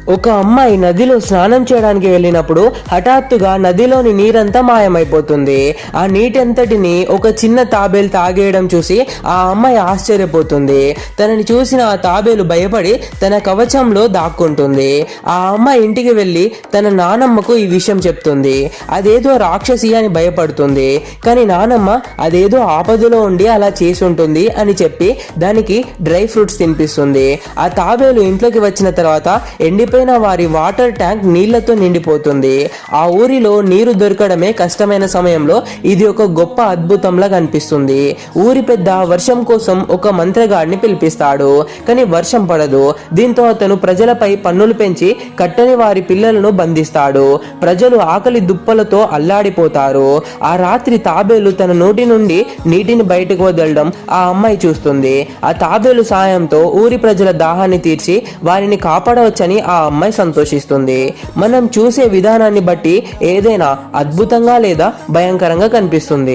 ఒక అమ్మాయి నదిలో స్నానం చేయడానికి వెళ్ళినప్పుడు హఠాత్తుగా నదిలోని నీరంతా మాయమైపోతుంది. ఆ నీటి అంతటిని ఒక చిన్న తాబేలు తాగేయడం చూసి ఆ అమ్మాయి ఆశ్చర్యపోతుంది. తనని చూసిన ఆ తాబేలు భయపడి తన కవచంలో దాక్కుంటుంది. ఆ అమ్మాయి ఇంటికి వెళ్ళి తన నానమ్మకు ఈ విషయం చెప్తుంది. అదేదో రాక్షసి అని భయపడుతుంది. కానీ నానమ్మ అదేదో ఆపదలో ఉండి అలా చేసి ఉంటుంది అని చెప్పి దానికి డ్రై ఫ్రూట్స్ తినిపిస్తుంది. ఆ తాబేలు ఇంట్లోకి వచ్చిన తర్వాత ఎండిపోయిన వారి వాటర్ ట్యాంక్ నీళ్లతో నిండిపోతుంది. ఆ ఊరిలో నీరు దొరకడమే కష్టమైన సమయంలో ఇది ఒక గొప్ప అద్భుతంలా కనిపిస్తుంది. ఊరి పెద్ద వర్షం కోసం ఒక మంత్రగాడిని పిలిపిస్తాడు. కానీ వర్షం పడదు. దీంతో అతను ప్రజలపై పన్నులు పెంచి కట్టని వారి పిల్లలను బంధిస్తాడు. ప్రజలు ఆకలి దుప్పలతో అల్లాడిపోతారు. ఆ రాత్రి తాబేలు తన నోటి నుండి నీటిని బయటకు వదలడం ఆ అమ్మాయి చూస్తుంది. ఆ తాబేలు సాయంతో ఊరి ప్రజల దాహాన్ని తీర్చి వారిని కాపాడవచ్చని ఆ అమ్మాయి సంతోషిస్తుంది. మనం చూసే విధానాన్ని బట్టి ఏదైనా అద్భుతంగా లేదా భయంకరంగా కనిపిస్తుంది.